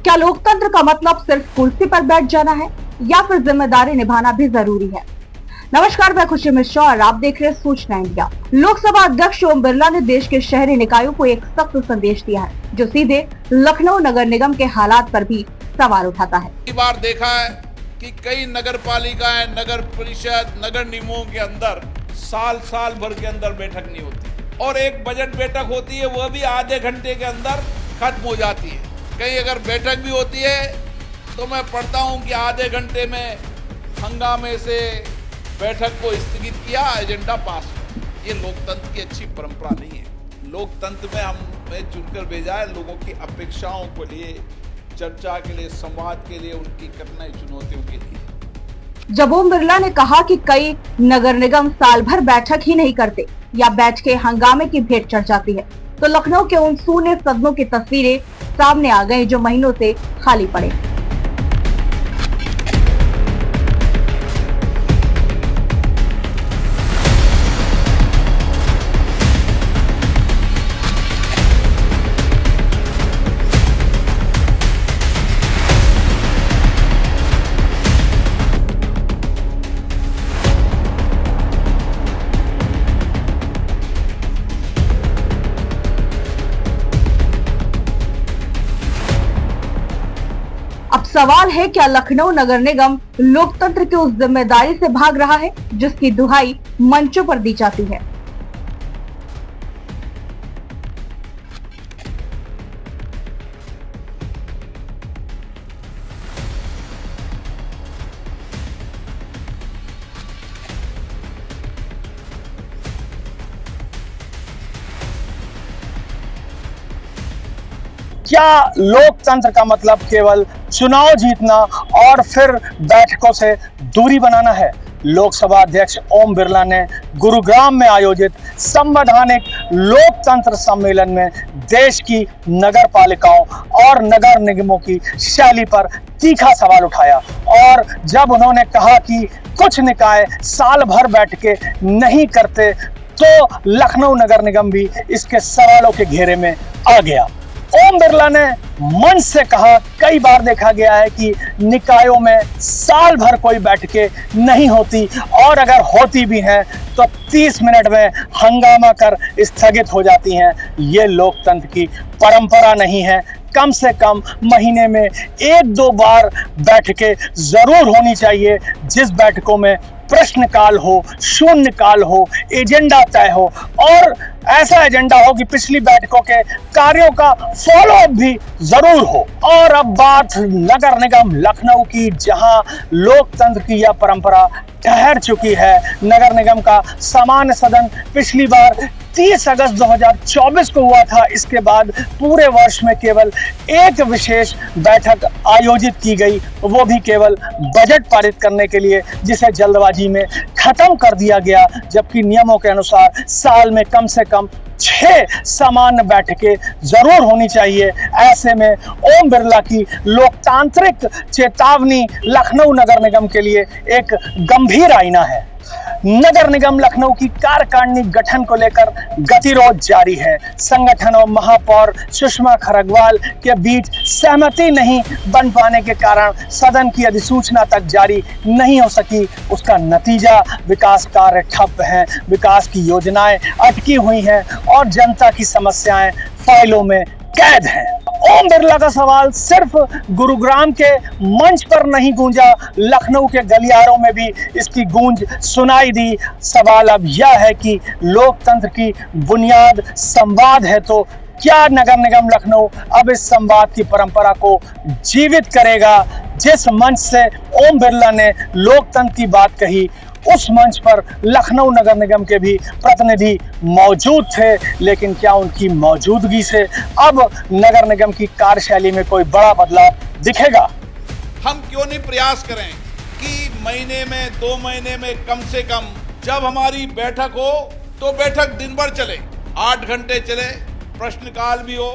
क्या लोकतंत्र का मतलब सिर्फ कुर्सी पर बैठ जाना है या फिर जिम्मेदारी निभाना भी जरूरी है? नमस्कार, मैं खुशी मिश्रा और आप देख रहे हैं सूचना इंडिया। लोकसभा अध्यक्ष ओम बिरला ने देश के शहरी निकायों को एक सख्त संदेश दिया है, जो सीधे लखनऊ नगर निगम के हालात पर भी सवाल उठाता है। कई बार देखा है कि कई नगर पालिकाएं, नगर परिषद, नगर निगमों के अंदर साल भर के अंदर बैठक नहीं होती और एक बजट बैठक होती है, वह भी आधे घंटे के अंदर खत्म हो जाती है। कहीं अगर बैठक भी होती है तो मैं पढ़ता हूं कि आधे घंटे में हंगामे से बैठक को स्थगित किया, एजेंडा पास हुआ। ये लोकतंत्र की अच्छी परंपरा नहीं है। लोकतंत्र में हमें चुनकर भेजा है लोगों की अपेक्षाओं के लिए, चर्चा के लिए, संवाद के लिए, उनकी कठिनाई चुनौतियों के लिए। जब ओम बिरला ने कहा कि कई नगर निगम साल भर बैठक ही नहीं करते या बैठ के हंगामे की भेंट चढ़ जाती है, तो लखनऊ के उन शून्य सदनों की तस्वीरें सामने आ गई जो महीनों से खाली पड़े। अब सवाल है, क्या लखनऊ नगर निगम लोकतंत्र की उस जिम्मेदारी से भाग रहा है जिसकी दुहाई मंचों पर दी जाती है? क्या लोकतंत्र का मतलब केवल चुनाव जीतना और फिर बैठकों से दूरी बनाना है? लोकसभा अध्यक्ष ओम बिरला ने गुरुग्राम में आयोजित संवैधानिक लोकतंत्र सम्मेलन में देश की नगर पालिकाओं और नगर निगमों की शैली पर तीखा सवाल उठाया और जब उन्होंने कहा कि कुछ निकाय साल भर बैठकें नहीं करते, तो लखनऊ नगर निगम भी इसके सवालों के घेरे में आ गया। ओम बिरला ने मंच से कहा, कई बार देखा गया है कि निकायों में साल भर कोई बैठकें नहीं होती और अगर होती भी हैं तो 30 मिनट में हंगामा कर स्थगित हो जाती हैं। ये लोकतंत्र की परंपरा नहीं है। कम से कम महीने में 1-2 बार बैठकें जरूर होनी चाहिए, जिस बैठकों में प्रश्नकाल हो, शून्यकाल हो, एजेंडा तय हो और ऐसा एजेंडा हो कि पिछली बैठकों के कार्यों का फॉलोअप भी जरूर हो। और अब बात नगर निगम लखनऊ की, जहां लोकतंत्र की यह परंपरा ठहर चुकी है। नगर निगम का सामान्य सदन पिछली बार 30 अगस्त 2024 को हुआ था। इसके बाद पूरे वर्ष में केवल एक विशेष बैठक आयोजित की गई, वो भी केवल बजट पारित करने के लिए, जिसे जल्दबाजी में खत्म कर दिया गया, जबकि नियमों के अनुसार साल में कम से कम 6 सामान्य बैठकें जरूर होनी चाहिए। ऐसे में ओम बिरला की लोकतांत्रिक चेतावनी लखनऊ नगर निगम के लिए एक गंभीर आईना है। नगर निगम लखनऊ की कार्यकारिणी गठन को लेकर गतिरोध जारी है। संगठन और महापौर सुषमा खरगवाल के बीच सहमति नहीं बन पाने के कारण सदन की अधिसूचना तक जारी नहीं हो सकी। उसका नतीजा विकास कार्य ठप हैं, विकास की योजनाएं अटकी हुई हैं और जनता की समस्याएं फाइलों में कैद हैं। ओम बिरला का सवाल सिर्फ गुरुग्राम के मंच पर नहीं गूंजा, लखनऊ के गलियारों में भी इसकी गूंज सुनाई दी। सवाल अब यह है कि लोकतंत्र की बुनियाद संवाद है, तो क्या नगर निगम लखनऊ अब इस संवाद की परंपरा को जीवित करेगा? जिस मंच से ओम बिरला ने लोकतंत्र की बात कही, उस मंच पर लखनऊ नगर निगम के भी प्रतिनिधि मौजूद थे, लेकिन क्या उनकी मौजूदगी से अब नगर निगम की कार्यशैली में कोई बड़ा बदलाव दिखेगा? हम क्यों नहीं प्रयास करें कि महीने में, 2 महीने में कम से कम जब हमारी बैठक हो तो बैठक दिन भर चले, 8 घंटे चले, प्रश्नकाल भी हो,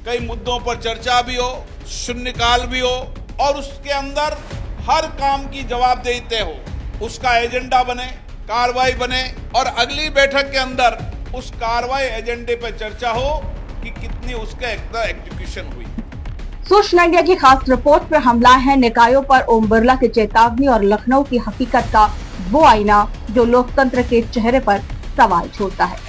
कई मुद्दों पर चर्चा भी हो, शून्यकाल भी हो और उसके अंदर हर काम की जवाबदेही तय हो, उसका एजेंडा बने, कार्रवाई बने और अगली बैठक के अंदर उस कार्रवाई एजेंडे पर चर्चा हो कि कितनी उसका एग्जीक्यूशन हुई। सूचना इंडिया की खास रिपोर्ट पर हमला है निकायों पर ओम बिरला की चेतावनी और लखनऊ की हकीकत का वो आईना जो लोकतंत्र के चेहरे पर सवाल छोड़ता है।